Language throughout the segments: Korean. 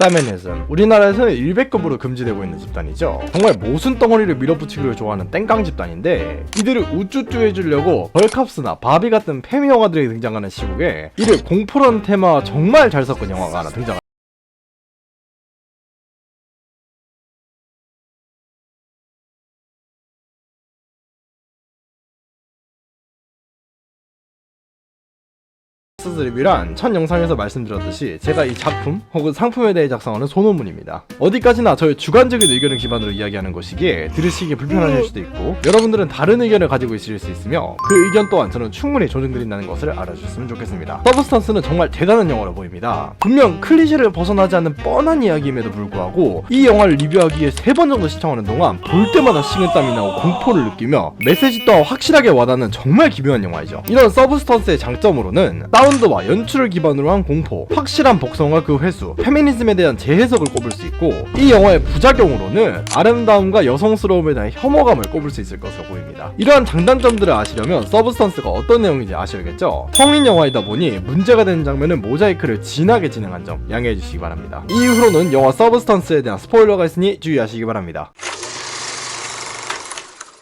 페미니즘, 우리나라에서는 일배급으로 금지되고 있는 집단이죠. 정말 모순 덩어리를 밀어붙이기를 좋아하는 땡깡 집단인데, 이들을 우쭈쭈 해주려고 벌캅스나 바비 같은 페미 영화들이 등장하는 시국에 이를 공포라는 테마와 정말 잘 섞은 영화가 하나 등장합니다. 리뷰란 첫 영상에서 말씀드렸듯이 제가 이 작품 혹은 상품에 대해 작성하는 소논문입니다. 어디까지나 저의 주관적인 의견을 기반으로 이야기하는 것이기에 들으시기 불편하실 수도 있고, 여러분들은 다른 의견을 가지고 있을 수 있으며 그 의견 또한 저는 충분히 존중드린다는 것을 알아주셨으면 좋겠습니다. 서브스턴스는 정말 대단한 영화로 보입니다. 분명 클리셰를 벗어나지 않는 뻔한 이야기임에도 불구하고 이 영화를 리뷰하기 위해 3번 정도 시청하는 동안 볼 때마다 식은땀이 나고 공포를 느끼며 메시지 또한 확실하게 와닿는 정말 기묘한 영화이죠. 이런 서브스턴스의 장점으로는 사운드와 연출을 기반으로 한 공포, 확실한 복성과 그 회수, 페미니즘에 대한 재해석을 꼽을 수 있고, 이 영화의 부작용으로는 아름다움과 여성스러움에 대한 혐오감을 꼽을 수 있을 것으로 보입니다. 이러한 장단점들을 아시려면 서브스턴스가 어떤 내용인지 아셔야겠죠? 성인 영화이다 보니 문제가 되는 장면은 모자이크를 진하게 진행한 점 양해해 주시기 바랍니다. 이후로는 영화 서브스턴스에 대한 스포일러가 있으니 주의하시기 바랍니다.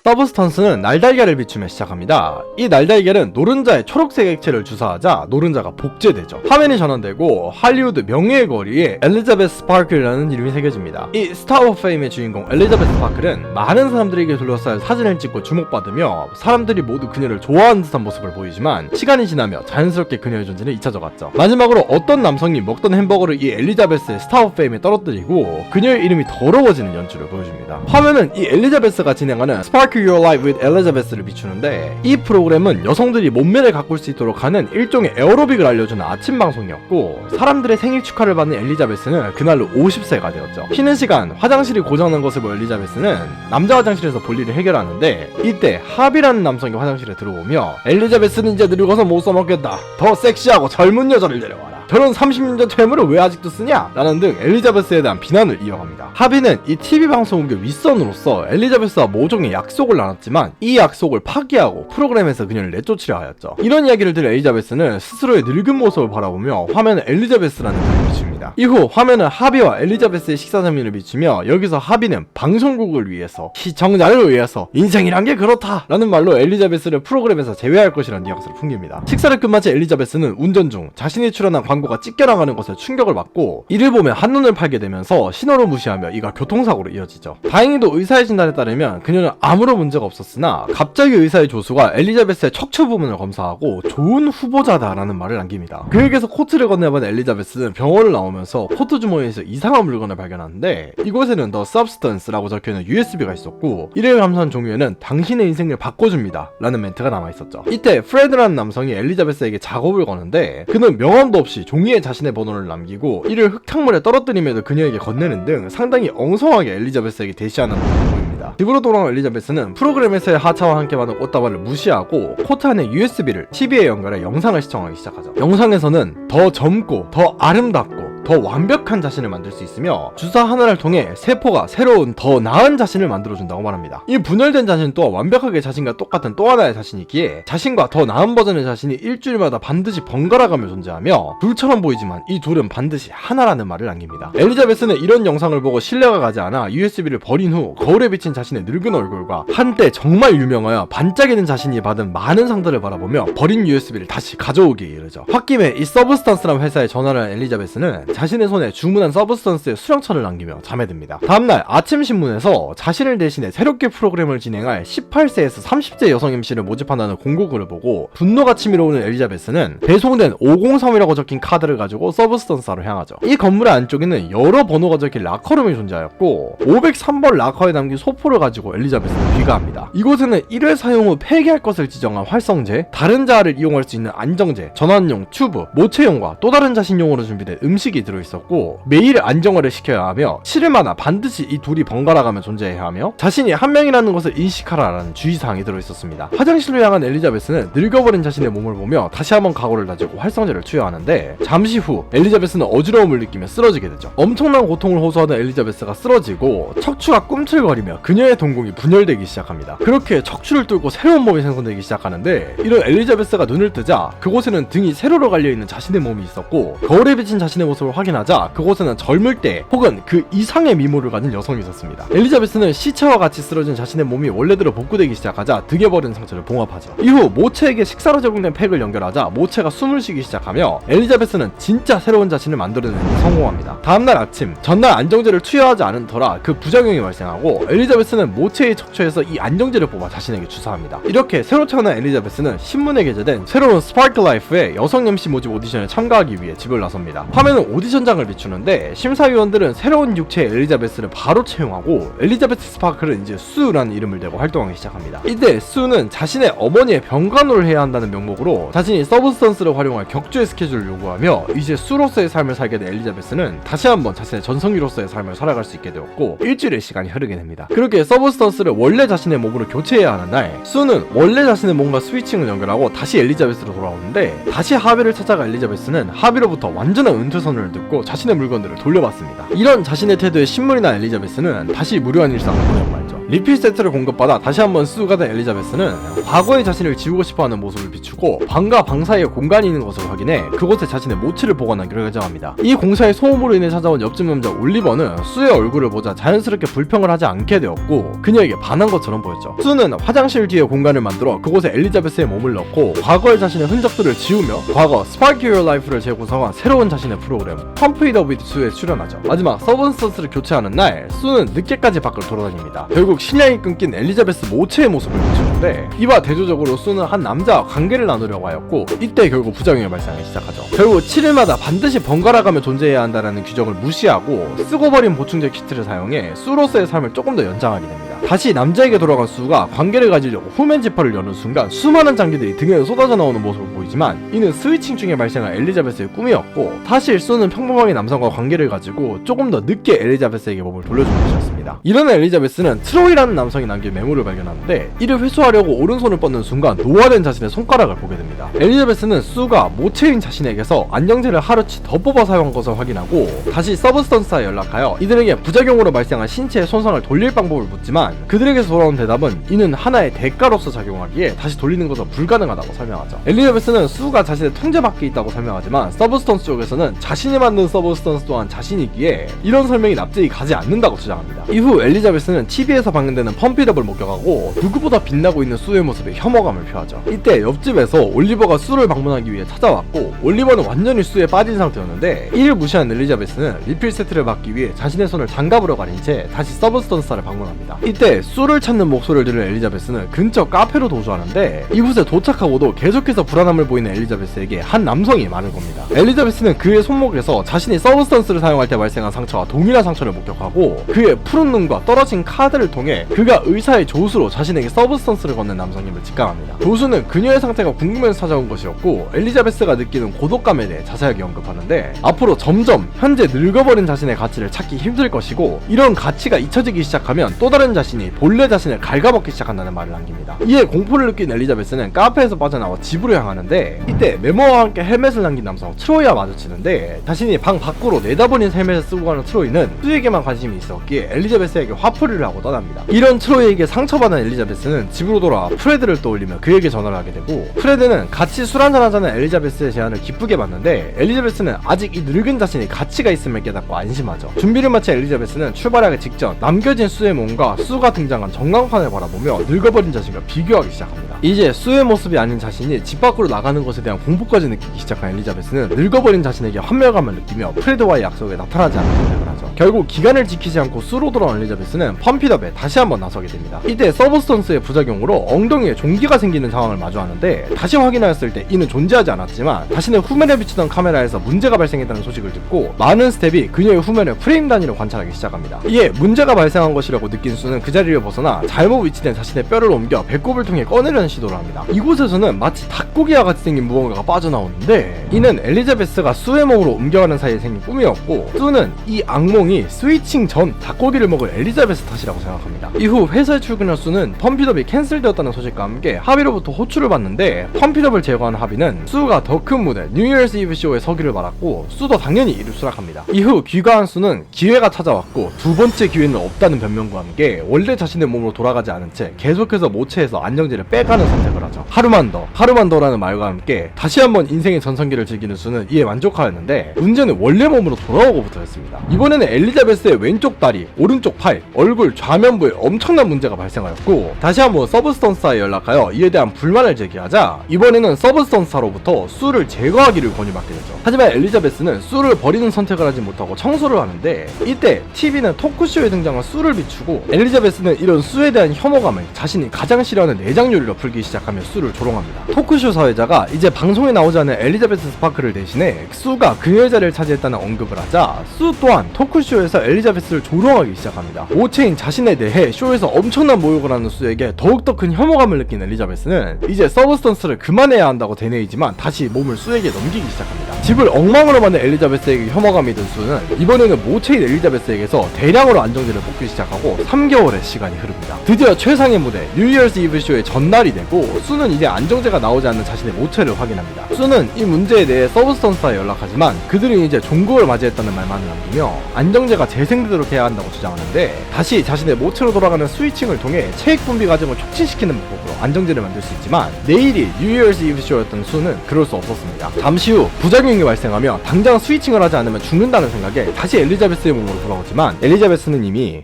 서브스턴스는 날달걀을 비추며 시작합니다. 이 날달걀은 노른자의 초록색 액체를 주사하자 노른자가 복제되죠. 화면이 전환되고 할리우드 명예의 거리에 엘리자베스 스파클이라는 이름이 새겨집니다. 이 스타 오브 페임의 주인공 엘리자베스 스파클은 많은 사람들에게 둘러싸여 사진을 찍고 주목받으며 사람들이 모두 그녀를 좋아하는 듯한 모습을 보이지만, 시간이 지나며 자연스럽게 그녀의 존재는 잊혀져갔죠. 마지막으로 어떤 남성이 먹던 햄버거를 이 엘리자베스의 스타 오브 페임에 떨어뜨리고 그녀의 이름이 더러워지는 연출을 보여줍니다. 화면은 이 엘리자베스가 진행하는 Sparkle Your Life with Elizabeth를 비추는데, 이 프로그램은 여성들이 몸매를 가꿀 수 있도록 하는 일종의 에어로빅을 알려주는 아침 방송이었고, 사람들의 생일 축하를 받는 엘리자베스는 그날로 50세가 되었죠. 쉬는 시간 화장실이 고장난 것을 본 엘리자베스는 남자 화장실에서 볼일을 해결하는데, 이때 합이라는 남성이 화장실에 들어오며 엘리자베스는 이제 늙어서 못 써먹겠다, 더 섹시하고 젊은 여자를 데려와라, 결혼 30년 전 퇴물을 왜 아직도 쓰냐? 라는 등 엘리자베스에 대한 비난을 이어갑니다. 하비는 이 TV방송국의 윗선으로서 엘리자베스와 모종의 약속을 나눴지만 이 약속을 파기하고 프로그램에서 그녀를 내쫓으려 하였죠. 이런 이야기를 들은 엘리자베스는 스스로의 늙은 모습을 바라보며 화면에 엘리자베스라는 글을 비춥니다. 이후 화면은 하비와 엘리자베스의 식사 장면을 비추며, 여기서 하비는 방송국을 위해서, 시청자를 위해서 인생이란 게 그렇다 라는 말로 엘리자베스를 프로그램에서 제외할 것이라는 뉘앙스를 풍깁니다. 식사를 끝마친 엘리자베스는 운전 중 자신이 출연한 광고가 찢겨나가는 것에 충격을 받고, 이를 보면 한눈을 팔게 되면서 신호를 무시하며 이가 교통사고로 이어지죠. 다행히도 의사의 진단에 따르면 그녀는 아무런 문제가 없었으나, 갑자기 의사의 조수가 엘리자베스의 척추 부분을 검사하고 좋은 후보자다라는 말을 남깁니다. 그에게서 코트를 건네본 엘리자베스는 병원을 나오면서 코트 주머니에서 이상한 물건을 발견하는데, 이곳에는 The Substance라고 적혀있는 USB가 있었고, 이를 감싼 종이에는 당신의 인생을 바꿔줍니다 라는 멘트가 남아있었죠. 이때 프레드라는 남성이 엘리자베스에게 작업을 거는데, 그는 명함도 없이 종이에 자신의 번호를 남기고 이를 흙탕물에 떨어뜨리면서 그녀에게 건네는 등 상당히 엉성하게 엘리자베스에게 대시하는 모습을 보입니다. 집으로 돌아온 엘리자베스는 프로그램에서의 하차와 함께 받은 꽃다발을 무시하고 코트 안에 USB를 TV에 연결해 영상을 시청하기 시작하죠. 영상에서는 더 젊고 더 아름답고 더 완벽한 자신을 만들 수 있으며, 주사 하나를 통해 세포가 새로운 더 나은 자신을 만들어준다고 말합니다. 이 분열된 자신 또한 완벽하게 자신과 똑같은 또 하나의 자신이기에 자신과 더 나은 버전의 자신이 일주일마다 반드시 번갈아가며 존재하며, 둘처럼 보이지만 이 둘은 반드시 하나라는 말을 남깁니다. 엘리자베스는 이런 영상을 보고 신뢰가 가지 않아 USB를 버린 후 거울에 비친 자신의 늙은 얼굴과 한때 정말 유명하여 반짝이는 자신이 받은 많은 상들을 바라보며 버린 USB를 다시 가져오기에 이르죠. 홧김에 이 서브스턴스라는 회사에 전화를 한 엘리자베스는 자신의 손에 주문한 서브스턴스의 수령처를 남기며 잠에 듭니다. 다음날 아침 신문에서 자신을 대신해 새롭게 프로그램을 진행할 18세에서 30세 여성 MC를 모집한다는 공고글을 보고 분노가 치밀어오는 엘리자베스는 배송된 503이라고 적힌 카드를 가지고 서브스턴스로 향하죠. 이 건물의 안쪽에는 여러 번호가 적힌 라커룸이 존재하였고, 503번 라커에 담긴 소포를 가지고 엘리자베스는 귀가합니다. 이곳에는 1회 사용 후 폐기할 것을 지정한 활성제, 다른 자아를 이용할 수 있는 안정제, 전환용 튜브, 모체용과 또 다른 자신용으로 준비된 음식이 들어있었고, 매일 안정화를 시켜야 하며 7일마다 반드시 이 둘이 번갈아가며 존재해야 하며 자신이 한 명이라는 것을 인식하라라는 주의사항이 들어있었습니다. 화장실로 향한 엘리자베스는 늙어버린 자신의 몸을 보며 다시 한번 각오를 다지고 활성제를 투여하는데, 잠시 후 엘리자베스는 어지러움을 느끼며 쓰러지게 되죠. 엄청난 고통을 호소하던 엘리자베스가 쓰러지고 척추가 꿈틀거리며 그녀의 동공이 분열되기 시작합니다. 그렇게 척추를 뚫고 새로운 몸이 생성되기 시작하는데, 이런 엘리자베스가 눈을 뜨자 그곳에는 등이 세로로 갈려있는 자신의 몸이 있었고, 거울에 비친 자신의 모습을 모습을 확인하자 그곳에는 젊을 때 혹은 그 이상의 미모를 가진 여성이 있었습니다. 엘리자베스는 시체와 같이 쓰러진 자신의 몸이 원래대로 복구되기 시작하자 등에 버린 상처를 봉합하죠. 이후 모체에게 식사로 제공된 팩을 연결하자 모체가 숨을 쉬기 시작하며 엘리자베스는 진짜 새로운 자신을 만들어내는 데 성공합니다. 다음날 아침, 전날 안정제를 투여하지 않은 터라 그 부작용이 발생하고 엘리자베스는 모체의 척추에서 이 안정제를 뽑아 자신에게 주사합니다. 이렇게 새로 태어난 엘리자베스는 신문에 게재된 새로운 스파크 라이프의 여성 MC 모집 오디션에 참가하기 위해 집을 나섭니다. 화면은 오디션장을 비추는데 심사위원들은 새로운 육체의 엘리자베스를 바로 채용하고 엘리자베스 스파크는 이제 수라는 이름을 대고 활동하기 시작합니다. 이때 수는 자신의 어머니의 병간호를 해야 한다는 명목으로 자신이 서브스턴스를 활용할 격주의 스케줄을 요구하며 이제 수로서의 삶을 살게 된 엘리자베스는 다시 한번 자신의 전성기로서의 삶을 살아갈 수 있게 되었고 일주일의 시간이 흐르게 됩니다. 그렇게 서브스턴스를 원래 자신의 몸으로 교체해야 하는 날, 수는 원래 자신의 몸과 스위칭을 연결하고 다시 엘리자베스로 돌아오는데 다시 하비를 찾아가 엘리자베스는 하비로부터 완전한 은퇴선언을 듣고 자신의 물건들을 돌려받습니다. 이런 자신의 태도에 신물이 난 엘리자베스는 다시 무료한 일상을 보내고 말죠. 리필 세트를 공급받아 다시 한번 수가 된 엘리자베스는 과거의 자신을 지우고 싶어하는 모습을 비추고 방과 방 사이에 공간이 있는 것을 확인해 그곳에 자신의 모체를 보관하기로 결정합니다. 이 공사의 소음으로 인해 찾아온 옆집 남자 올리버는 수의 얼굴을 보자 자연스럽게 불평을 하지 않게 되었고 그녀에게 반한 것처럼 보였죠. 수는 화장실 뒤에 공간을 만들어 그곳에 엘리자베스의 몸을 넣고 과거의 자신의 흔적들을 지우며 과거 스파크 유어 라이프를 재구성한 새로운 자신의 프로그램 펌프 잇 업 위드 수에 출연하죠. 마지막 서브스턴스를 교체하는 날 수는 늦게까지 밖을 돌아다닙니다. 결국 신량이 끊긴 엘리자베스 모체의 모습을 비추는데 이와 대조적으로 수는 한 남자와 관계를 나누려고 하였고 이때 결국 부작용이 발생하기 시작하죠. 결국 7일마다 반드시 번갈아가며 존재해야 한다는 규정을 무시하고 쓰고 버린 보충제 키트를 사용해 수로서의 삶을 조금 더 연장하게 됩니다. 다시 남자에게 돌아간 수가 관계를 가지려고 후면 지퍼를 여는 순간 수많은 장기들이 등에서 쏟아져 나오는 모습을 보이지만 이는 스위칭 중에 발생한 엘리자베스의 꿈이었고 사실 수는 평범하게 남성과 관계를 가지고 조금 더 늦게 엘리자베스에게 몸을 돌려준 것이었습니다. 이런 엘리자베스는 트로이라는 남성이 남긴 메모를 발견하는데 이를 회수하려고 오른손을 뻗는 순간 노화된 자신의 손가락을 보게 됩니다. 엘리자베스는 수가 모체인 자신에게서 안정제를 하루치 더 뽑아 사용한 것을 확인하고 다시 서브스턴스와 연락하여 이들에게 부작용으로 발생한 신체의 손상을 돌릴 방법을 묻지만 그들에게서 돌아온 대답은 이는 하나의 대가로서 작용하기에 다시 돌리는 것은 불가능하다고 설명하죠. 엘리자베스는 수가 자신의 통제 밖에 있다고 설명하지만 서브스턴스 쪽에서는 자신이 만든 서브스턴스 또한 자신이기에 이런 설명이 납득이 가지 않는다고 주장합니다. 이후 엘리자베스는 TV에서 방영되는 펌프 잇 업을 목격하고 누구보다 빛나고 있는 수의 모습에 혐오감을 표하죠. 이때 옆집에서 올리버가 수를 방문하기 위해 찾아왔고 올리버는 완전히 수에 빠진 상태였는데 이를 무시한 엘리자베스는 리필 세트를 받기 위해 자신의 손을 장갑으로 가린 채 다시 서브스턴스를 방문합니다. 이때 수를 찾는 목소리를 들은 엘리자베스는 근처 카페로 도주하는데 이곳에 도착하고도 계속해서 불안함을 보이는 엘리자베스에게 한 남성이 말을 겁니다. 엘리자베스는 그의 손목에서 자신이 서브스턴스를 사용할 때 발생한 상처와 동일한 상처를 목격하고 그의 푸른 눈과 떨어진 카드를 통해 그가 의사의 조수로 자신에게 서브스턴스를 건넨 남성임을 직감합니다. 조수는 그녀의 상태가 궁금해서 찾아온 것이었고 엘리자베스가 느끼는 고독감에 대해 자세하게 언급하는데 앞으로 점점 현재 늙어버린 자신의 가치를 찾기 힘들 것이고 이런 가치가 잊혀지기 시작하면 또 다른 자신이 본래 자신을 갉아먹기 시작한다는 말을 남깁니다. 이에 공포를 느낀 엘리자베스는 카페에서 빠져나와 집으로 향하는데 이때 메모와 함께 헬멧을 남긴 남성 트로이와 마주치는데 자신이 방 밖으로 내다버린 헬멧을 쓰고 가는 트로이는 수에게만 관심이 있었기에 엘리자베스에게 화풀이를 하고 떠납니다. 이런 트로이에게 상처받은 엘리자베스는 집으로 돌아와 프레드를 떠올리며 그에게 전화를 하게 되고 프레드는 같이 술 한잔 하자는 엘리자베스의 제안을 기쁘게 받는데 엘리자베스는 아직 이 늙은 자신이 가치가 있음을 깨닫고 안심하죠. 준비를 마친 엘리자베스는 출발하기 직전 남겨진 수의 몸과 수가 등장한 전광판을 바라보며 늙어버린 자신과 비교하기 시작합니다. 이제 수의 모습이 아닌 자신이 집 밖으로 나가는 것에 대한 공포까지 느끼기 시작한 엘리자베스는 늙어버린 자신에게 환멸감을 느끼며 프레드와의 약속에 나타나지 않는 선택을 하죠. 결국 기간을 지키지 않고 수로 돌아온 엘리자베스는 펌핏업에 다시 한번 나서게 됩니다. 이때 서브스턴스의 부작용으로 엉덩이에 종기가 생기는 상황을 마주하는데 다시 확인하였을 때 이는 존재하지 않았지만 자신의 후면에 비추던 카메라에서 문제가 발생했다는 소식을 듣고 많은 스텝이 그녀의 후면을 프레임 단위로 관찰하기 시작합니다. 이에 문제가 발생한 것이라고 느낀 수는 그 자리를 벗어나 잘못 위치된 자신의 뼈를 옮겨 배꼽을 통해 꺼내려는 시도를 합니다. 이곳에서는 마치 닭고기와 같이 생긴 무언가가 빠져나오는데 이는 엘리자베스가 수의 몸으로 옮겨가는 사이에 생긴 꿈이었고 수는 이 악몽이 스위칭 전 닭고기를 먹을 엘리자베스 탓이라고 생각합니다. 이후 회사에 출근한 수는 펌핏업이 캔슬 캔슬되었다는 소식과 함께 하비로부터 호출을 받는데 펌핏업을 제거한 하비는 수가 더 큰 무대 뉴이얼스 이브 쇼에 서기를 받았고 수도 당연히 이를 수락합니다. 이후 귀가한 수는 기회가 찾아왔고 두 번째 기회는 없다는 변명과 함께 원래 자신의 몸으로 돌아가지 않은 채 계속해서 모체에서 안정제를 빼가는 선택을 하죠. 하루만 더라는 말과 함께 다시 한번 인생의 전성기를 즐기는 수는 이에 만족하였는데 문제는 원래 몸으로 돌아오고부터였습니다. 이번에는 엘리자베스의 왼쪽 다리, 오른쪽 팔, 얼굴 좌면부에 엄청난 문제가 발생하였고 다시 한번 서브스턴스사에 연락하여 이에 대한 불만을 제기하자 이번에는 서브스턴스사로부터 수를 제거하기를 권유받게 되죠. 하지만 엘리자베스는 수를 버리는 선택을 하지 못하고 청소를 하는데 이때 TV는 토크쇼에 등장한 수를 비추고 엘리자베스는 이런 수에 대한 혐오감을 자신이 가장 싫어하는 내장 요리로 풀기 시작하며 수를 조롱합니다. 토크쇼 사회자가 이제 방송에 나오지 않은 엘리자베스 스파크를 대신해 수가 그녀의 자리를 차지했다는 언급을 하자 수 또한 토크쇼에서 엘리자베스를 조롱하기 시작합니다. 모체인 자신에 대해 쇼에서 엄청난 모욕을 하는 수에게 더욱더 큰 혐오감을 느낀 엘리자베스는 이제 서브스턴스를 그만해야 한다고 되뇌이지만 다시 몸을 수에게 넘기기 시작합니다. 집을 엉망으로 만든 엘리자베스에게 혐오감이 든 수는 이번에는 모체인 엘리자베스에게서 대량으로 안정제를 뽑기 시작하고 3개월의 시간이 흐릅니다. 드디어 최상의 무대 뉴이얼스 이브 쇼의 전날이 되고 수는 이제 안정제가 나오지 않는 자신의 모체를 확인합니다. 수는 이 문제에 대해 서브스턴스에 연락하지만 그들은 이제 종국을 맞이했다는 말만을 남기며 안정제가 재생되도록 해야 한다고 주장하는데 다시 자신의 모체로 돌아가는 스위칭을 통해 체액 분비 과정을 촉진시키는 방법으로 안정제를 만들 수 있지만 내일이 뉴이얼스 이브 쇼였던 수는 그럴 수 없었습니다. 잠시 후 부작용이 발생하며 당장 스위칭을 하지 않으면 죽는다는 생각에 다시 엘리자베스의 몸으로 돌아오지만 엘리자베스는 이미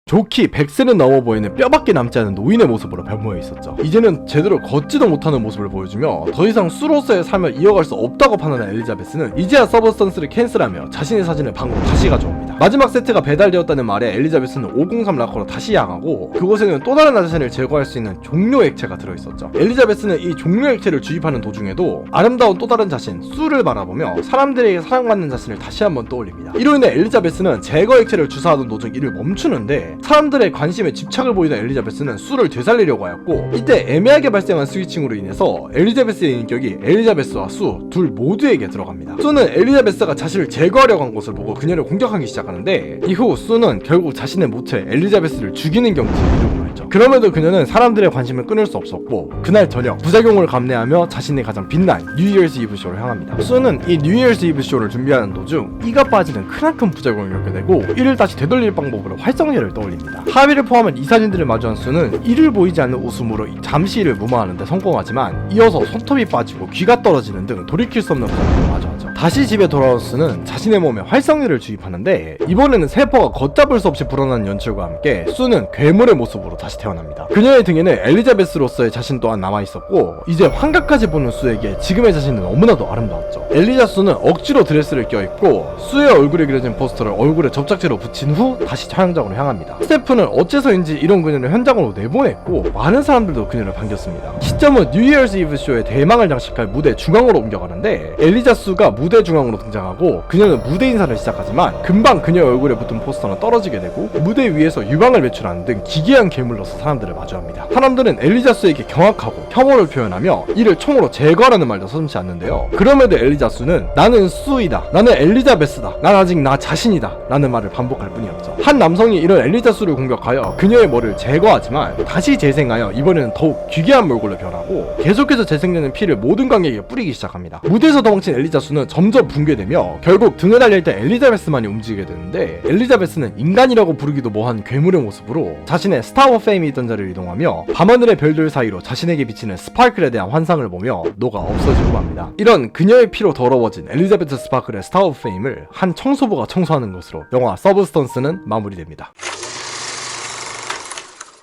좋기 100세는 넘어 보이는 뼈밖에 남지 않은 노인의 모습으로 변모해 있었죠. 이제는 제대로 걷지도 못하는 모습을 보여주며 더 이상 수로서의 삶을 이어갈 수 없다고 판단한 엘리자베스는 이제야 서브스턴스를 캔슬하며 자신의 사진을 방으로 다시 가져옵니다. 마지막 세트가 배달되었다는 말에 엘리자베스는 503 락커로 다시 향하고 그곳에는 또 다른 자신을 제거할 수 있는 종료 액체가 들어있었죠. 엘리자베스는 이 종료 액체를 주입하는 도중에도 아름다운 또 다른 자신 수를 바라보며 사람들에게 사랑받는 자신을 다시 한번 떠올립니다. 이로 인해 엘리자베스는 제거 액체를 주사하던 도중 이를 멈추는데 사람들의 관심에 집착을 보이던 엘리자베스는 수를 되살리려고 하였고 이때 애매하게 발생한 스위칭으로 인해서 엘리자베스의 인격이 엘리자베스와 수 둘 모두에게 들어갑니다. 수는 엘리자베스가 자신을 제거하려고 한 것을 보고 그녀를 공격하기 시작하는데 이후 수는 결국 자신의 모체 엘리자베스를 죽이는 경지에 이르고 말죠. 그럼에도 그녀는 사람들의 관심을 끊을 수 없었고 그날 저녁 부작용을 감내하며 자신의 가장 빛난 뉴이얼스 이브 쇼를 향합니다. 수는 이 뉴이얼스 이브 쇼를 준비하는 도중 이가 빠지는 크나큰 부작용을 겪게 되고 이를 다시 되돌릴 방법으로 활성제를 떠올립니다. 하비를 포함한 이 사진들을 마주한 수는 이를 보이지 않는 웃음으로 잠시 이를 무마하는 데 성공하지만 이어서 손톱이 빠지고 귀가 떨어지는 등 돌이킬 수 없는 부작용을 마주하죠. 다시 집에 돌아온 수는 자신의 몸에 활성제를 주입하는데 이번에는 세포가 걷잡을 수 없이 불어나는 연출과 함께 수는 괴물의 모습으로 다시 태어납니다. 그녀의 등에는 엘리자베스로서의 자신 또한 남아있었고 이제 환각까지 보는 수에게 지금의 자신은 너무나도 아름다웠죠. 엘리자 수는 억지로 드레스를 껴입고 수의 얼굴에 그려진 포스터를 얼굴에 접착제로 붙인 후 다시 촬영장으로 향합니다. 스태프는 어째서인지 이런 그녀를 현장으로 내보냈고 많은 사람들도 그녀를 반겼습니다. 시점은 뉴이얼스 이브 쇼의 대망을 장식할 무대 중앙으로 옮겨가는데 엘리자 수가 무대 중앙으로 등장하고 그녀는 무대 인사를 시작하지만 금방 그녀의 얼굴에 붙은 포스터는 떨어지게 되고 무대 위에서 유광을 배출하는 등 기괴한 괴물로서 사람들을 마주합니다. 사람들은 엘리자 수에게 경악하고 혐오를 표현하며 이를 총으로 제거하라는 말도 서슴지 않는데요. 그럼에도 엘리자 수는 나는 수이다, 나는 엘리자베스다, 난 아직 나 자신이다 라는 말을 반복할 뿐이었죠. 한 남성이 이런 엘리자 수를 공격하여 그녀의 머리를 제거하지만 다시 재생하여 이번에는 더욱 기괴한 몰골로 변하고 계속해서 재생되는 피를 모든 관객에게 뿌리기 시작합니다. 무대에서 도망친 엘리자 수는 점점 붕괴되며 결국 등을 달릴 때 엘리자베스만이 움직이게 되는데 엘리자베스는 인간이라고 부르기도 뭐한 괴물의 모습으로 자신의 스타 오브 페임이 있던 자리를 이동하며 밤하늘의 별들 사이로 자신에게 비치는 스파클에 대한 환상을 보며 녹아 없어지고 맙니다. 이런 그녀의 피로 더러워진 엘리자베스 스파클의 스타 오브 페임을 한 청소부가 청소하는 것으로 영화 서브스턴스는 마무리됩니다.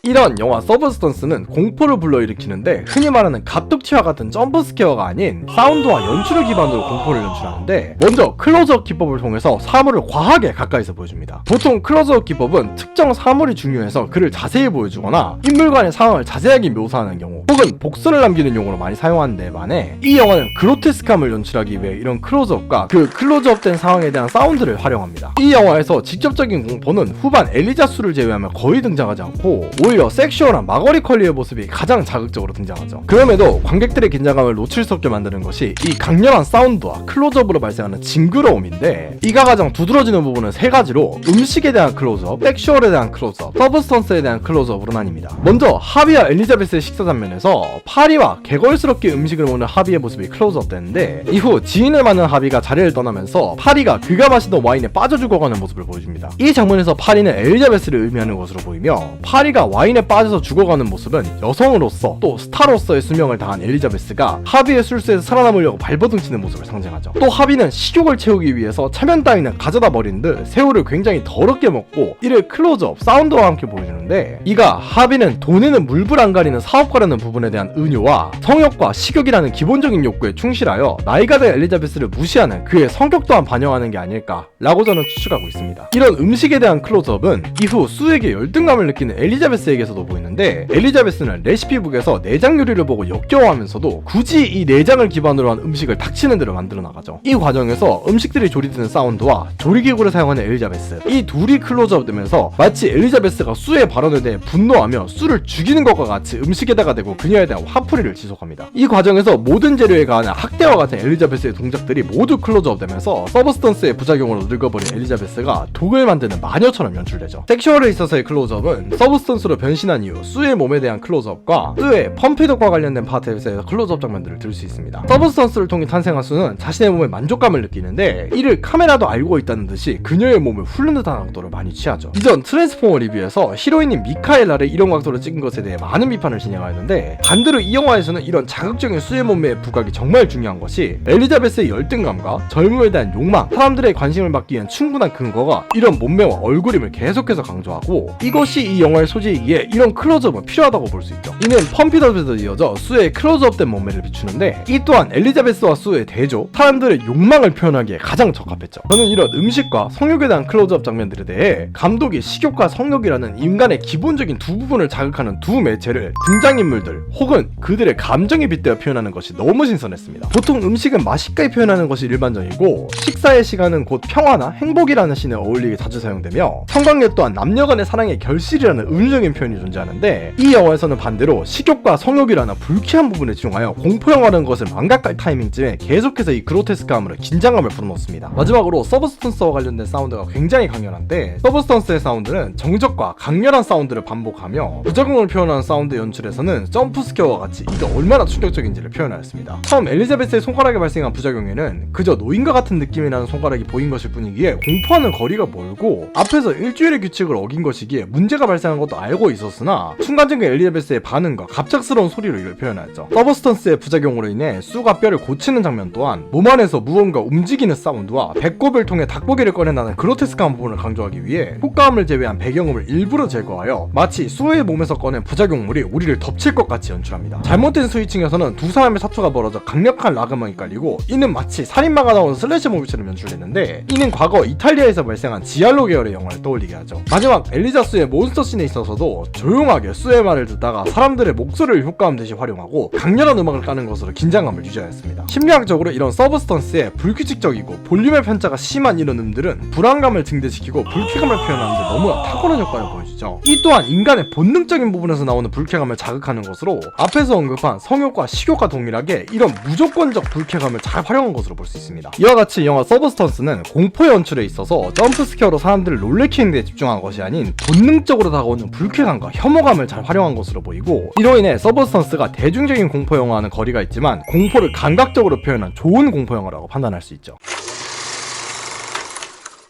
이런 영화 서브스턴스는 공포를 불러일으키는데 흔히 말하는 갑툭튀와 같은 점프스퀘어가 아닌 사운드와 연출을 기반으로 공포를 연출하는데 먼저 클로즈업 기법을 통해서 사물을 과하게 가까이서 보여줍니다. 보통 클로즈업 기법은 특정 사물이 중요해서 그를 자세히 보여주거나 인물 간의 상황을 자세하게 묘사하는 경우 혹은 복선을 남기는 용어로 많이 사용하는 데 반해 이 영화는 그로테스크함을 연출하기 위해 이런 클로즈업과 그 클로즈업된 상황에 대한 사운드를 활용합니다. 이 영화에서 직접적인 공포는 후반 엘리자 수를 제외하면 거의 등장하지 않고 오히려 오히려 섹슈얼한 마거리 컬리의 모습이 가장 자극적으로 등장하죠. 그럼에도 관객들의 긴장감을 놓칠 수 없게 만드는 것이 이 강렬한 사운드와 클로즈업으로 발생하는 징그러움인데, 이가 가장 두드러지는 부분은 세 가지로 음식에 대한 클로즈업, 섹슈얼에 대한 클로즈업, 서브스턴스에 대한 클로즈업으로 나뉩니다. 먼저 하비와 엘리자베스의 식사 장면에서 파리와 개걸스럽게 음식을 먹는 하비의 모습이 클로즈업 되는데, 이후 지인을 만난 하비가 자리를 떠나면서 파리가 그가 마시던 와인에 빠져 죽어가는 모습을 보여줍니다. 이 장면에서 파리는 엘리자베스를 의미하는 것으로 보이며, 파리가 와인에 빠져서 죽어가는 모습은 여성으로서 또 스타로서의 수명을 다한 엘리자베스가 하비의 술수에서 살아남으려고 발버둥치는 모습을 상징하죠. 또 하비는 식욕을 채우기 위해서 체면 따위는 가져다 버린 듯 새우를 굉장히 더럽게 먹고, 이를 클로즈업, 사운드와 함께 보여주는데, 이가 하비는 돈에는 물불 안 가리는 사업가라는 부분에 대한 은유와 성욕과 식욕이라는 기본적인 욕구에 충실하여 나이가 된 엘리자베스를 무시하는 그의 성격 또한 반영하는 게 아닐까라고 저는 추측하고 있습니다. 이런 음식에 대한 클로즈업은 이후 수에게 열등감을 느끼는 엘리자베스에게서도 보이는데, 엘리자베스는 레시피북에서 내장 요리를 보고 역겨워하면서도 굳이 이 내장을 기반으로 한 음식을 닥치는 대로 만들어 나가죠. 이 과정에서 음식들이 조리되는 사운드와 조리기구를 사용하는 엘리자베스, 이 둘이 클로즈업 되면서 마치 엘리자베스가 수의 발언에 대해 분노하며 수를 죽이는 것과 같이 음식에다가 대고 그녀에 대한 화풀이를 지속합니다. 이 과정에서 모든 재료에 가한 학대와 같은 엘리자베스의 동작들이 모두 클로즈업 되면서 서브스턴스의 부작용으로 늙어버린 엘리자베스가 독을 만드는 마녀처럼 연출되죠. 섹슈얼에 있어서의 클로즈업은 서브스턴스로 변신한 이후 수의 몸에 대한 클로즈업과 수의 펌피독과 관련된 파트에서 클로즈업 장면들을 들 수 있습니다. 서브스턴스를 통해 탄생한 수는 자신의 몸에 만족감을 느끼는데, 이를 카메라도 알고 있다는 듯이 그녀의 몸을 훑는 듯한 각도를 많이 취하죠. 이전 트랜스포머 리뷰에서 히로인인 미카엘라를 이런 각도로 찍은 것에 대해 많은 비판을 진행하였는데, 반대로 이 영화에서는 이런 자극적인 수의 몸매의 부각이 정말 중요한 것이 엘리자베스의 열등감과 젊음에 대한 욕망, 사람들의 관심을 받기 위한 충분한 근거가 이런 몸매와 얼굴임을 계속해서 강조하고, 이것이 이 영화의 소재이기에 이런 클로즈업은 필요하다고 볼 수 있죠. 이는 펌피드업에서 이어져 수의 클로즈업된 몸매를 비추는데, 이 또한 엘리자베스와 수의 대조, 사람들의 욕망을 표현하기에 가장 적합했죠. 저는 이런 음식과 성욕에 대한 클로즈업 장면들에 대해 감독이 식욕과 성욕이라는 인간의 기본적인 두 부분을 자극하는 두 매체를 등장인물들 혹은 그들의 감정에 빗대어 표현하는 것이 너무 신선했습니다. 보통 음식은 맛있게 표현하는 것이 일반적이고, 식사의 시간은 곧 평화나 행복이라는 신에 어울리게 자주 사용되며, 성관계 또한 남녀간의 사랑의 결실이라는 은유적인 표현이 존재하는데, 이 영화에서는 반대로 식욕과 성욕이라는 불쾌한 부분에 집중하여 공포영화라는 것을 망각할 타이밍쯤에 계속해서 이 그로테스크함으로 긴장감을 불어넣습니다. 마지막으로 서브스턴스와 관련된 사운드가 굉장히 강렬한데, 서브스턴스의 사운드는 정적과 강렬한 사운드를 반복하며 부작용을 표현하는 사운드 연출에서는 점프스퀘어와 같이 이게 얼마나 충격적인지를 표현하였습니다. 처음 엘리자베스의 손가락에 발생한 부작용에는 그저 노인과 같은 느낌이 나는 손가락이 보인 것일 뿐이기에 공포와는 거리가 멀고, 앞에서 일주일의 규칙을 어긴 것이기에 문제가 발생한 것도 알고 있었으나 순간적인 엘리자베스의 반응과 갑작스러운 소리로 이를 표현하였죠. 서브스턴스의 부작용으로 인해 수가 뼈를 고치는 장면 또한 몸 안에서 무언가 움직이는 사운드와 배꼽을 통해 닭고기를 꺼내나는 그로테스크한 부분을 강조하기 위해 효과음을 제외한 배경음을 일부러 제거하여 마치 수의 몸에서 꺼낸 부작용물이 우리를 덮칠 것 같이 연출합니다. 잘못된 스위칭에서는 두 사람의 사투가 벌어져 강력한 락음악이 깔리고, 이는 마치 살인마가 나오는 슬래시 무비처럼 연출됐는데, 이는 과거 이탈리아에서 발생한 지알로 계열의 영화를 떠올리게 하죠. 마지막 엘리자 수의 몬스터 씬에 있어서도 조용하게 수의 말을 듣다가 사람들의 목소리를 효과음 대신 활용하고 강렬한 음악을 까는 것으로 긴장감을 유지하였습니다. 심리학적으로 이런 서브스턴스의 불규칙적이고 볼륨의 편차가 심한 이런 음들은 불안감을 증대시키고 불쾌감을 표현하는데 너무나 탁월한 효과를 보여주죠. 이 또한 인간의 본능적인 부분에서 나오는 불쾌감을 자극하는 것으로 앞에서 언급한 성욕과 식욕과 동일하게 이런 무조건적 불쾌감을 잘 활용한 것으로 볼 수 있습니다. 이와 같이 영화 서브스턴스는 공포 연출에 있어서 점프스퀘어로 사람들을 놀래키는 데 집중한 것이 아닌 본능적으로 다가오는 불쾌감과 혐오감을 잘 활용한 것으로 보이고, 이로 인해 서브스턴스가 대중적인 공포 영화와는 거리가 있지만 공포를 감각적으로 표현한 좋은 공포 영화라고 판단할 수 있죠.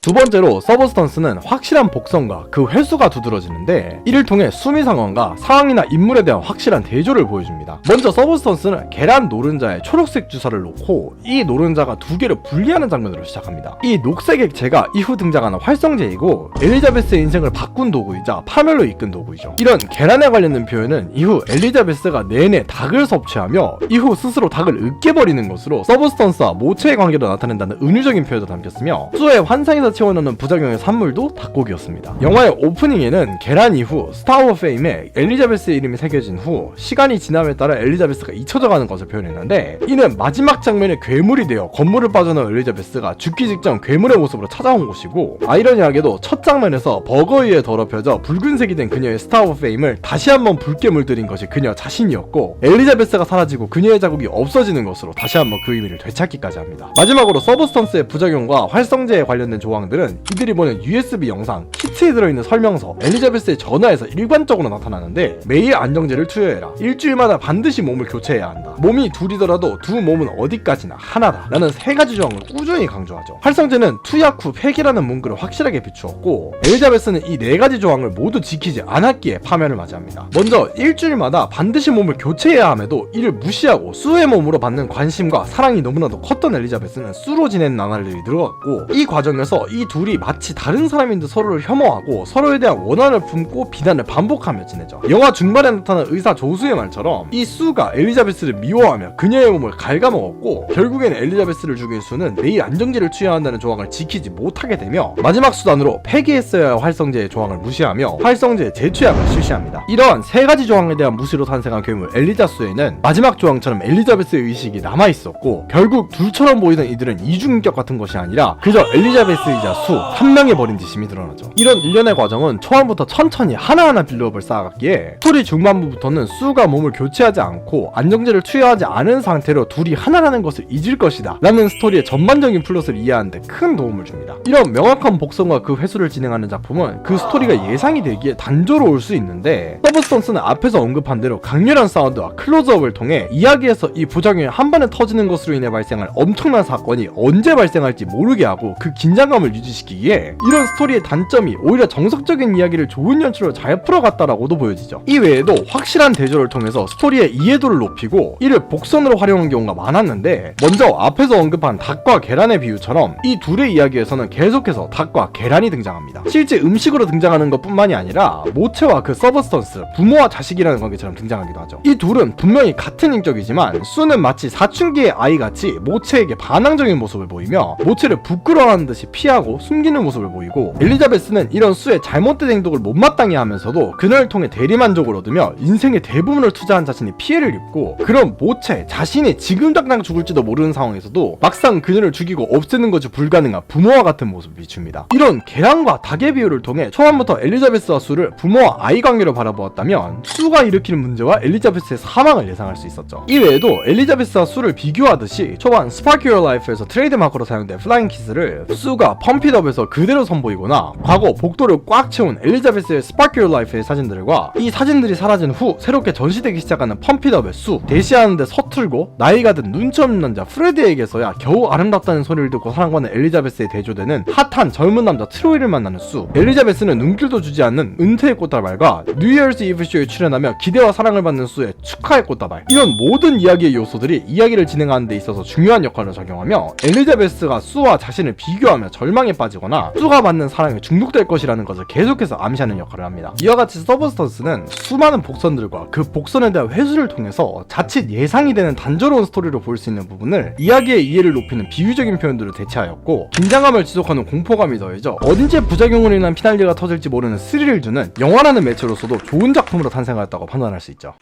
두 번째로 서브스턴스는 확실한 복선과 그 횟수가 두드러지는데, 이를 통해 수미 상황과 상황이나 인물에 대한 확실한 대조를 보여줍니다. 먼저 서브스턴스는 계란 노른자에 초록색 주사를 놓고 이 노른자가 두 개를 분리하는 장면으로 시작합니다. 이 녹색 액체가 이후 등장하는 활성제이고 엘리자베스의 인생을 바꾼 도구이자 파멸로 이끈 도구이죠. 이런 계란에 관련된 표현은 이후 엘리자베스가 내내 닭을 섭취하며 이후 스스로 닭을 으깨버리는 것으로 서브스턴스와 모체의 관계로 나타낸다는 은유적인 표현도 담겼으며 수의 환상에서 채워넣는 부작용의 산물도 닭고기였습니다. 영화의 오프닝에는 계란 이후 스타 오브 페임에 엘리자베스의 이름이 새겨진 후 시간이 지남에 따라 엘리자베스가 잊혀져가는 것을 표현했는데, 이는 마지막 장면에 괴물이 되어 건물을 빠져나온 엘리자베스가 죽기 직전 괴물의 모습으로 찾아온 곳이고, 아이러니하게도 첫 장면에서 버거위에 더럽혀져 붉은색이 된 그녀의 스타 오브 페임을 다시 한번 붉게 물들인 것이 그녀 자신이었고, 엘리자베스가 사라지고 그녀의 자국이 없어지는 것으로 다시 한번 그 의미를 되찾기까지 합니다. 마지막으로 서브스턴스의 부작용과 활성제에 관련된 조항들은 이들이 보는 USB 영상, 키트에 들어있는 설명서, 엘리자베스의 전화에서 일관적으로 나타나는데, 매일 안정제를 투여해라, 일주일마다 반드시 몸을 교체해야 한다, 몸이 둘이더라도 두 몸은 어디까지나 하나다 라는 세 가지 조항을 꾸준히 강조하죠. 활성제는 투약 후 폐기라는 문구를 확실하게 비추었고, 엘리자베스는 이 네 가지 조항을 모두 지키지 않았기에 파면을 맞이합니다. 먼저 일주일마다 반드시 몸을 교체해야 함에도 이를 무시하고 수의 몸으로 받는 관심과 사랑이 너무나도 컸던 엘리자베스는 수로 지낸 나날들이 늘어갔고, 이 과정에서 이 둘이 마치 다른 사람인 듯 서로를 혐오하고 서로에 대한 원한을 품고 비난을 반복하며 지내죠. 영화 중반에 나타난 의사 조수의 말처럼 이 수가 엘리자베스를 미워하며 그녀의 몸을 갉아먹었고, 결국엔 엘리자베스를 죽인 수는 매일 안정제를 취해야 한다는 조항을 지키지 못하게 되며 마지막 수단으로 폐기했어야 할 활성제의 조항을 무시하며 활성제의 재취약을 실시합니다. 이러한 세 가지 조항에 대한 무시로 탄생한 괴물 엘리자수에는 마지막 조항처럼 엘리자베스의 의식이 남아있었고, 결국 둘처럼 보이던 이들은 이중인격 같은 것이 아니라 그저 엘리자베스이자 수 한 명의 버림짓임이 드러나죠. 이런 일련의 과정은 초반부터 천천히 하나하나 빌드업을 쌓아갔기에 스토리 중반부부터는 수가 몸을 교체하지 않고 안정제를 투여하지 않은 상태로 둘이 하나라는 것을 잊을 것이다 라는 스토리의 전반적인 플롯을 이해하는 데 큰 도움을 줍니다. 이런 명확한 복선과 그 회수를 진행하는 작품은 그 스토리가 예상이 되기에 단조로울 수 있는데, 서브스턴스는 앞에서 언급한 대로 강렬한 사운드와 클로즈업을 통해 이야기에서 이 부작용이 한 번에 터지는 것으로 인해 발생할 엄청난 사건이 언제 발생할지 모르게 하고 그 긴장감을 유지시키기에 이런 스토리의 단점이 오히려 정석적인 이야기를 좋은 연출로 잘 풀어갔다라고도 보여지죠. 이 외에도 확실한 대조를 통해서 스토리의 이해도를 높이고 이를 복선으로 활용한 경우가 많았는데, 먼저 앞에서 언급한 닭과 계란의 비유처럼 이 둘의 이야기에서는 계속해서 닭과 계란이 등장합니다. 실제 음식으로 등장하는 것 뿐만이 아니라 모체와 그 서브스턴스, 부모와 자식이라는 관계처럼 등장하기도 하죠. 이 둘은 분명히 같은 인격이지만 수는 마치 사춘기의 아이같이 모체에게 반항적인 모습을 보이며 모체를 부끄러워하는 듯이 피하고 숨기는 모습을 보이고, 엘리자베스는 이런 수의 잘못된 행동을 못마땅해 하면서도 그녀를 통해 대리만족을 얻으며 인생의 대부분을 투자한 자신이 피해를 입고, 그런 모체 자신이 지금 당장 죽을지도 모르는 상황에서도 막상 그녀를 죽이고 없애는 것이 불가능한 부모와 같은 모습을 비춥니다. 이런 계란과 닭의 비유를 통해 초반부터 엘리자베스와 수를 부모와 아이 관계로 바라보았다면 수가 일으키는 문제와 엘리자베스의 사망을 예상할 수 있었죠. 이 외에도 엘리자베스와 수를 비교하듯이 초반 스파크 유어 라이프에서 트레이드마크로 사용된 플라잉 키스를 수가 펌핏업에서 그대로 선보이거나, 과거 복도를 꽉 채운 엘리자베스의 스파크 유어 라이프의 사진들과 이 사진들이 사라진 후 새롭게 전시되기 시작하는 펌핏업의 수, 대시하는데 서툴고 나이가 든 눈치 없는 남자 프레드에게서야 겨우 아름답다는 소리를 듣고 사랑받는 엘리자베스에 대조되는 핫한 젊은 남자 트로이를 만나는 수, 엘리자베스는 눈길도 주지 않는 은퇴의 꽃다발과 뉴이얼스 이브 쇼에 출연하며 기대와 사랑을 받는 수의 축하의 꽃다발, 이런 모든 이야기의 요소들이 이야기를 진행하는 데 있어서 중요한 역할을 작용하며, 엘리자베스가 수와 자신을 비교하며 절망에 빠지거나 수가 받는 사랑에 중독될 것이라는 것을 계속해서 암시하는 역할을 합니다. 이와 같이 서브스턴스는 수많은 복선들과 그 복선에 대한 회수를 통해서 자칫 예상이 되는 단조로운 스토리로 볼 수 있는 부분을 이야기의 이해를 높이는 비유적인 표현들로 대체하였고, 긴장감을 지속하는 공포감이 더해져 언제 부작용으로 인한 피날레가 터질지 모르는 스릴을 주는 영화라는 매체로서도 좋은 작품으로 탄생하였다고 판단할 수 있죠.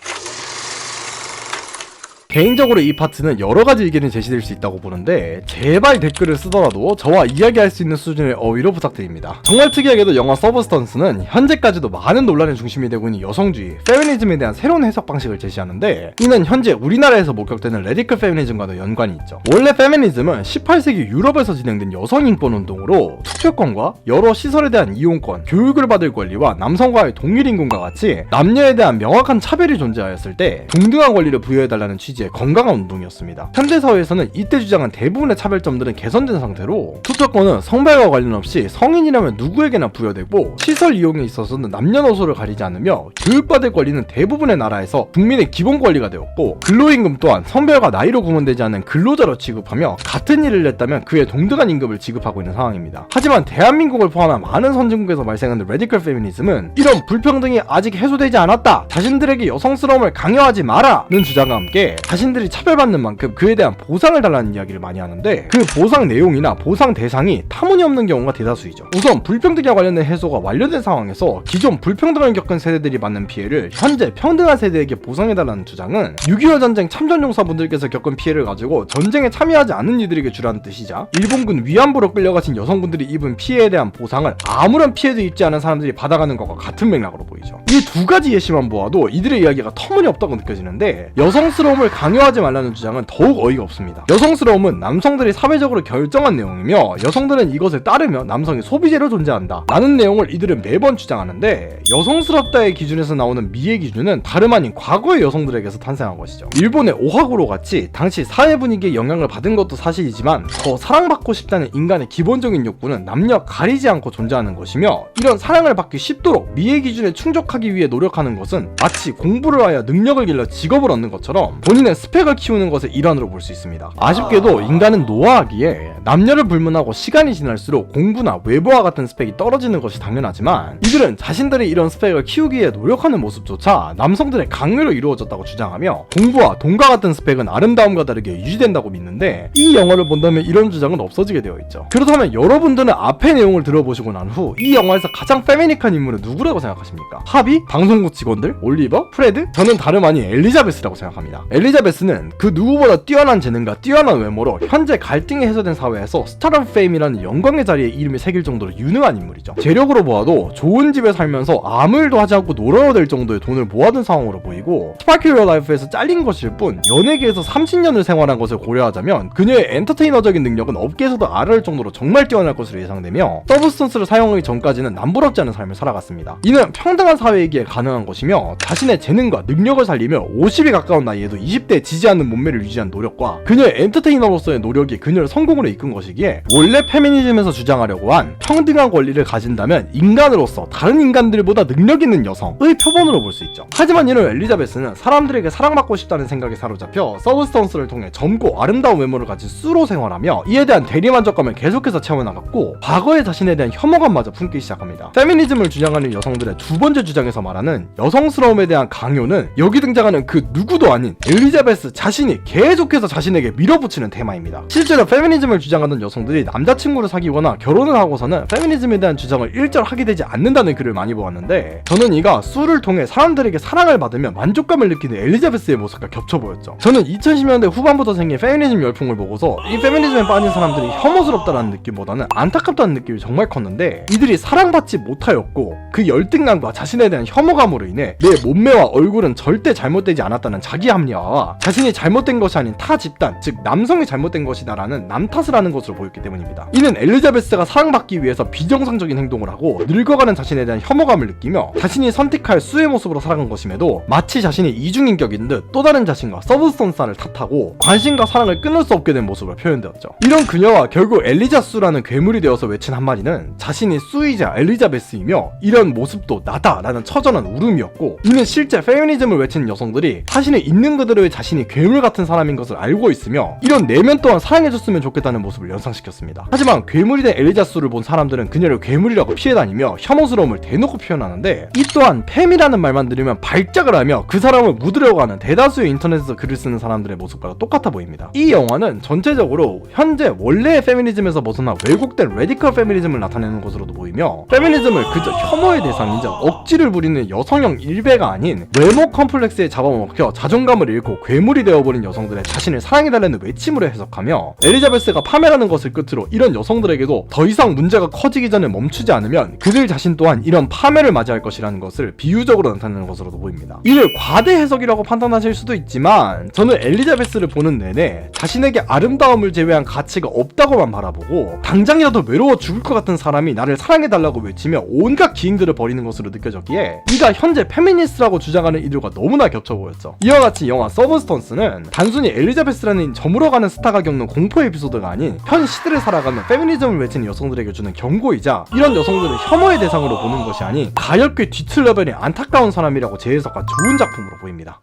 개인적으로 이 파트는 여러가지 의견이 제시될 수 있다고 보는데, 제발 댓글을 쓰더라도 저와 이야기할 수 있는 수준의 어휘로 부탁드립니다. 정말 특이하게도 영화 서브스턴스는 현재까지도 많은 논란의 중심이 되고 있는 여성주의, 페미니즘에 대한 새로운 해석 방식을 제시하는데, 이는 현재 우리나라에서 목격되는 레디컬 페미니즘과도 연관이 있죠. 원래 페미니즘은 18세기 유럽에서 진행된 여성인권 운동으로 투표권과 여러 시설에 대한 이용권, 교육을 받을 권리와 남성과의 동일임금과 같이 남녀에 대한 명확한 차별이 존재하였을 때 동등한 권리를 부여해달라는 취지 건강한 운동이었습니다. 현대사회에서는 이때 주장한 대부분의 차별점들은 개선된 상태로 투표권은 성별과 관련 없이 성인이라면 누구에게나 부여되고, 시설 이용에 있어서는 남녀노소를 가리지 않으며 교육받을 권리는 대부분의 나라에서 국민의 기본 권리가 되었고, 근로임금 또한 성별과 나이로 구분되지 않는 근로자로 취급하며 같은 일을 했다면 그에 동등한 임금을 지급하고 있는 상황입니다. 하지만 하지만 대한민국을 포함한 많은 선진국에서 발생하는 레디컬 페미니즘은 이런 불평등이 아직 해소되지 않았다, 자신들에게 여성스러움을 강요하지 마라는 주장과 함께 자신들이 차별받는 만큼 그에 대한 보상을 달라는 이야기를 많이 하는데, 그 보상 내용이나 보상 대상이 터무니없는 경우가 대다수이죠. 우선 불평등에 관련된 해소가 완료된 상황에서 기존 불평등을 겪은 세대들이 받는 피해를 현재 평등한 세대에게 보상해달라는 주장은 6.25 전쟁 참전용사분들께서 겪은 피해를 가지고 전쟁에 참여하지 않는 이들에게 주라는 뜻이자, 일본군 위안부로 끌려가신 여성분들이 입은 피해에 대한 보상을 아무런 피해도 입지 않은 사람들이 받아가는 것과 같은 맥락으로 보이죠. 이 두 가지 예시만 보아도 이들의 이야기가 터무니없다고 느껴지는데, 여성스러움을 강요하지 말라는 주장은 더욱 어이가 없습니다. 여성스러움은 남성들이 사회적으로 결정한 내용이며 여성들은 이것에 따르며 남성이 소비재로 존재한다 라는 내용을 이들은 매번 주장하는데, 여성스럽다의 기준에서 나오는 미의 기준은 다름 아닌 과거의 여성들에게서 탄생한 것이죠. 일본의 오하구로 같이 당시 사회 분위기에 영향을 받은 것도 사실이지만, 더 사랑받고 싶다는 인간의 기본적인 욕구는 남녀 가리지 않고 존재하는 것이며, 이런 사랑을 받기 쉽도록 미의 기준에 충족하기 위해 노력하는 것은 마치 공부를 하여 능력을 길러 직업을 얻는 것처럼 본인의 스펙을 키우는 것의 일환으로 볼 수 있습니다. 아쉽게도 인간은 노화하기에 남녀를 불문하고 시간이 지날수록 공부나 외모와 같은 스펙이 떨어지는 것이 당연하지만, 이들은 자신들이 이런 스펙을 키우기 위해 노력하는 모습조차 남성들의 강요로 이루어졌다고 주장하며, 공부와 돈과 같은 스펙은 아름다움과 다르게 유지된다고 믿는데, 이 영화를 본다면 이런 주장은 없어지게 되어 있죠. 그렇다면 여러분들은 앞의 내용을 들어보시고 난 후 이 영화에서 가장 페미닉한 인물은 누구라고 생각하십니까? 하비? 방송국 직원들? 올리버? 프레드? 저는 다름 아닌 엘리자베스라고 생각합니다. 엘리자베스는 그 누구보다 뛰어난 재능과 뛰어난 외모로 현재 갈등이 해소된 사회에서 스타 오브 페임이라는 영광의 자리에 이름이 새길 정도로 유능한 인물이죠. 재력으로 보아도 좋은 집에 살면서 아무 일도 하지 않고 놀아야 될 정도의 돈을 모아둔 상황으로 보이고, 스파클 라이프에서 잘린 것일 뿐 연예계에서 30년을 생활한 것을 고려하자면 그녀의 엔터테이너적인 능력은 업계에서도 알아볼 정도로 정말 뛰어날 것으로 예상되며, 서브스턴스를 사용하기 전까지는 남부럽지 않은 삶을 살아갔습니다. 이는 평등한 사회이기에 가능한 것이며, 자신의 재능과 능력을 살리며 50이 가까운 나이에도 20대에 지지 않는 몸매를 유지한 노력과 그녀의 엔터테이너로서의 노력이 그녀를 성공으로 이끈 것이기에, 원래 페미니즘에서 주장하려고 한 평등한 권리를 가진다면 인간으로서 다른 인간들보다 능력 있는 여성의 표본으로 볼 수 있죠. 하지만 이런 엘리자베스는 사람들에게 사랑받고 싶다는 생각에 사로잡혀 서브스턴스를 통해 젊고 아름다운 외모를 가진 수로 생활하며 이에 대한 대리만족감을 계속해서 채워나갔고, 과거의 자신에 대한 혐오감마저 품기 시작합니다. 페미니즘을 주장하는 여성들의 두 번째 주장에서 말하는 여성스러움에 대한 강요는 여기 등장하는 그 누구도 아닌 엘리자베스 자신이 계속해서 자신에게 밀어붙이는 테마입니다. 실제로 페미니즘을 주장하던 여성들이 남자친구를 사귀거나 결혼을 하고서는 페미니즘에 대한 주장을 일절하게 되지 않는다는 글을 많이 보았는데, 저는 이가 수를 통해 사람들에게 사랑을 받으며 만족감을 느끼는 엘리자베스의 모습과 겹쳐 보였죠. 저는 2010년대 후반부터 생긴 페미니즘 열풍을 보고서 이 페미니즘에 빠진 사람들이 혐오스럽다는 느낌보다는 안타깝다는 느낌이 정말 컸는데, 이들이 사랑받지 못하였고 그 열등감과 자신에 대한 혐오감으로 인해 내 몸매와 얼굴은 절대 잘못되지 않았다는 자기 합리화와 자신이 잘못된 것이 아닌 타 집단, 즉 남성이 잘못된 것이다 라는 남탓을 하는 것으로 보였기 때문입니다. 이는 엘리자베스가 사랑받기 위해서 비정상적인 행동을 하고 늙어가는 자신에 대한 혐오감을 느끼며 자신이 선택할 수의 모습으로 살아간 것임에도 마치 자신이 이중인격인 듯 또 다른 자신과 서브스턴스를 탓하고 관심과 사랑을 끊을 수 없게 된 모습으로 표현되었죠. 이런 그녀와 결국 엘리자 수라는 괴물이 되어서 외친 한마디는 자신이 수이자 엘리자베스이며 이런 모습도 나다 라는 처절한 울음이었고, 이는 실제 페미니즘을 외치는 여성들이 자신이 있는 그대로의 자신이 괴물 같은 사람인 것을 알고 있으며 이런 내면 또한 사랑해줬으면 좋겠다는 모습을 연상시켰습니다. 하지만 괴물이 된 엘리자 수를 본 사람들은 그녀를 괴물이라고 피해다니며 혐오스러움을 대놓고 표현하는데, 이 또한 팸이라는 말만 들으면 발작을 하며 그 사람을 묻으려고 하는 대다수의 인터넷에서 글을 쓰는 사람들의 모습과 똑같아 보입니다. 이 영화는 전체적으로 현재 원래의 페미니즘에서 벗어나 왜곡된 레디컬 페미니즘을 나타내는 것으로도 보이며, 페미니즘을 그저 혐오의 대상이자 억지를 부리는 여성형 일배가 아닌 외모 컴플렉스에 잡아먹혀 자존감을 잃고 괴물이 되어버린 여성들의 자신을 사랑해달라는 외침으로 해석하며, 엘리자베스가 파멸하는 것을 끝으로 이런 여성들에게도 더 이상 문제가 커지기 전에 멈추지 않으면 그들 자신 또한 이런 파멸을 맞이할 것이라는 것을 비유적으로 나타내는 것으로도 보입니다. 이를 과대 해석이라고 판단하실 수도 있지만, 저는 엘리자베스를 보는 내내 자신에게 아름다움을 제외한 가치가 없다고만 바라보고 당장이라도 외로워 죽을 것 같은 사람이 나를 사랑해달라고 외치며 온갖 기행들을 벌이는 것으로 느껴졌기에 이가 현재 페미니스트라고 주장하는 이들과 너무나 겹쳐 보였죠. 이와 같이 영화 서브스턴스는 단순히 엘리자베스라는 저물어가는 스타가 겪는 공포 에피소드가 아닌 현 시대를 살아가는 페미니즘을 외치는 여성들에게 주는 경고이자, 이런 여성들을 혐오의 대상으로 보는 것이 아닌 가엾게 뒤틀려버린 안타까운 사람이라고 재해석한 좋은 작품으로 보입니다.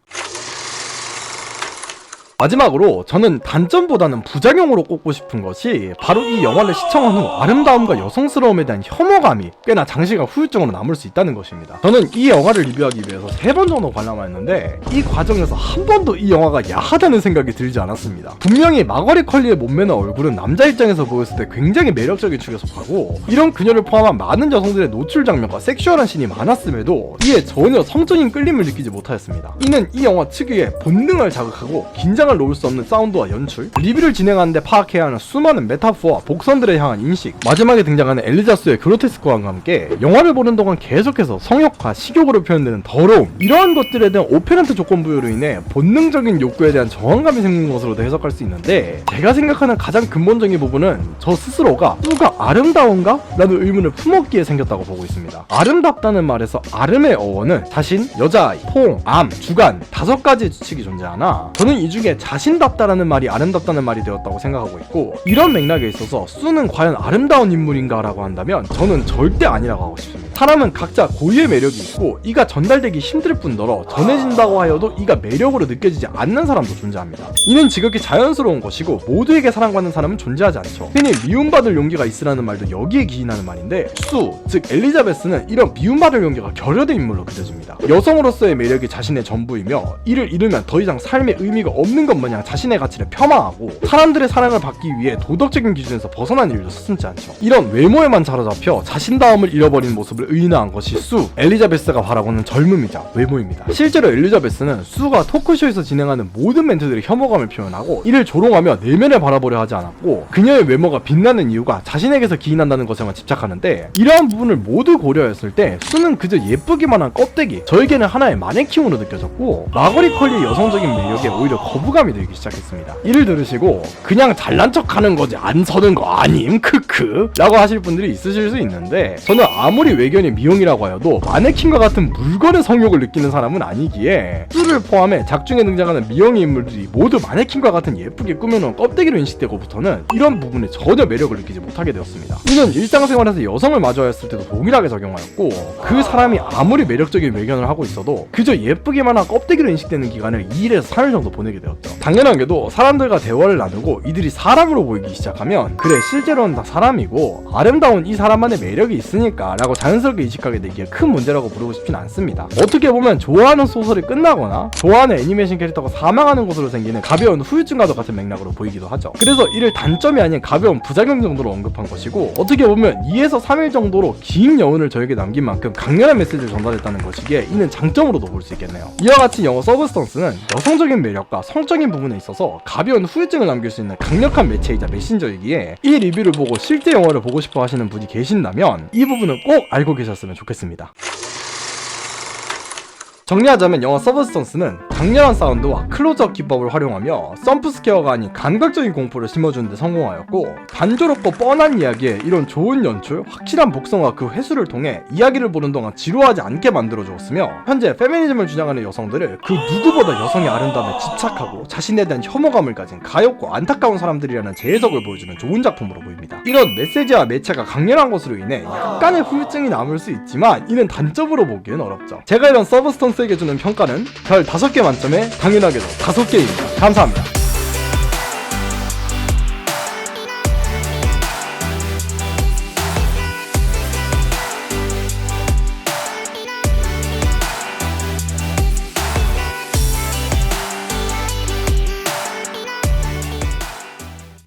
마지막으로 저는 단점보다는 부작용으로 꼽고 싶은 것이 바로 이 영화를 시청한 후 아름다움과 여성스러움에 대한 혐오감이 꽤나 장시간 후유증으로 남을 수 있다는 것입니다. 저는 이 영화를 리뷰하기 위해서 3번 정도 관람했는데 이 과정에서 한 번도 이 영화가 야하다는 생각이 들지 않았습니다. 분명히 마거리 컬리의 몸매나 얼굴은 남자 입장에서 보였을 때 굉장히 매력적인 축에 속하고 이런 그녀를 포함한 많은 여성들의 노출 장면과 섹슈얼한 씬이 많았음에도 이에 전혀 성적인 끌림을 느끼지 못하였습니다. 이는 이 영화 특유의 본능을 자극하고 긴장을 놓을 수 없는 사운드와 연출, 리뷰를 진행하는데 파악해야 하는 수많은 메타포와 복선들을 향한 인식, 마지막에 등장하는 엘리자스의 그로테스크함과 함께 영화를 보는 동안 계속해서 성욕과 식욕으로 표현되는 더러움, 이러한 것들에 대한 오페런트 조건 부여로 인해 본능적인 욕구에 대한 저항감이 생기는 것으로도 해석할 수 있는데, 제가 생각하는 가장 근본적인 부분은 저 스스로가 수가 아름다운가? 라는 의문을 품었기에 생겼다고 보고 있습니다. 아름답다는 말에서 아름의 어원은 자신, 여자아이, 퐁, 암, 주간 5가지의 추측이 존재하나 저는 이 중에 자신답다라는 말이 아름답다는 말이 되었다고 생각하고 있고, 이런 맥락에 있어서 수는 과연 아름다운 인물인가 라고 한다면 저는 절대 아니라고 하고 싶습니다. 사람은 각자 고유의 매력이 있고 이가 전달되기 힘들 뿐더러 전해진다고 하여도 이가 매력으로 느껴지지 않는 사람도 존재합니다. 이는 지극히 자연스러운 것이고 모두에게 사랑받는 사람은 존재하지 않죠. 흔히 미움받을 용기가 있으라는 말도 여기에 기인하는 말인데, 수, 즉 엘리자베스는 이런 미움받을 용기가 결여된 인물로 그려집니다. 여성으로서의 매력이 자신의 전부이며 이를 잃으면 더 이상 삶의 의미가 없는 것 마냥 자신의 가치를 폄하하고 사람들의 사랑을 받기 위해 도덕적인 기준에서 벗어난 일도 서슴지 않죠. 이런 외모에만 사로잡혀 자신다움을 잃어버린 모습을 의인화한 것이 수, 엘리자베스가 바라보는 젊음이자 외모입니다. 실제로 엘리자베스는 수가 토크쇼에서 진행하는 모든 멘트들의 혐오감을 표현하고 이를 조롱하며 내면을 바라보려 하지 않았고, 그녀의 외모가 빛나는 이유가 자신에게서 기인한다는 것에만 집착하는데, 이러한 부분을 모두 고려했을 때 수는 그저 예쁘기만 한 껍데기, 저에게는 하나의 마네킹으로 느껴졌고 마거리 컬리의 여성적인 매력에 오히려 거부감이 들기 시작했습니다. 이를 들으시고 그냥 잘난 척하는 거지 안 서는 거 아님 크크 라고 하실 분들이 있으실 수 있는데, 저는 아무리 외견이 미용이라고 하여도 마네킹과 같은 물건의 성욕을 느끼는 사람은 아니기에 수를 포함해 작중에 등장하는 미용의 인물들이 모두 마네킹과 같은 예쁘게 꾸며놓은 껍데기로 인식되고부터는 이런 부분에 전혀 매력을 느끼지 못하게 되었습니다. 이는 일상생활에서 여성을 마주하였을 때도 동일하게 적용하였고, 그 사람이 아무리 매력적인 외견을 하고 있어도 그저 예쁘기만 한 껍데기로 인식되는 기간을 2일에서 3일 정도 보내게 되었죠. 당연하게도 사람들과 대화를 나누고 이들이 사람으로 보이기 시작하면 그래 실제로는 다 사람이고 아름다운 이 사람만의 매력이 있으니까 라고 자연스럽게 인식하게 되기에 큰 문제라고 부르고 싶진 않습니다. 어떻게 보면 좋아하는 소설이 끝나거나 좋아하는 애니메이션 캐릭터가 사망하는 것으로 생기는 가벼운 후유증과도 같은 맥락으로 보이기도 하죠. 그래서 이를 단점이 아닌 가벼운 부작용 정도로 언급한 것이고, 어떻게 보면 2에서 3일 정도로 긴 여운을 저에게 남긴 만큼 강렬한 메시지를 전달했다는 것이기에 이는 장점으로도 볼 수 있겠네요. 이와 같이 영화 서브스턴스는 여성적인 매력과 성적인 부분에 있어서 가벼운 후유증을 남길 수 있는 강력한 매체이자 메신저이기에 이 리뷰를 보고 실제 영화를 보고 싶어 하시는 분이 계신다면 이 부분은 꼭 알고 계셨으면 좋겠습니다. 정리하자면 영화 서브스턴스는 강렬한 사운드와 클로즈업 기법을 활용하며 점프스퀘어가 아닌 감각적인 공포를 심어주는데 성공하였고, 단조롭고 뻔한 이야기에 이런 좋은 연출, 확실한 복성과 그 회수를 통해 이야기를 보는 동안 지루하지 않게 만들어주었으며, 현재 페미니즘을 주장하는 여성들을 그 누구보다 여성의 아름다움에 집착하고 자신에 대한 혐오감을 가진 가엾고 안타까운 사람들이라는 재해석을 보여주는 좋은 작품으로 보입니다. 이런 메시지와 매체가 강렬한 것으로 인해 약간의 후유증이 남을 수 있지만 이는 단점으로 보기엔 어렵죠. 제가 이런 서브스턴스에게 주는 평가는 별 5개 만점에 당연하게도 5개입니다. 감사합니다.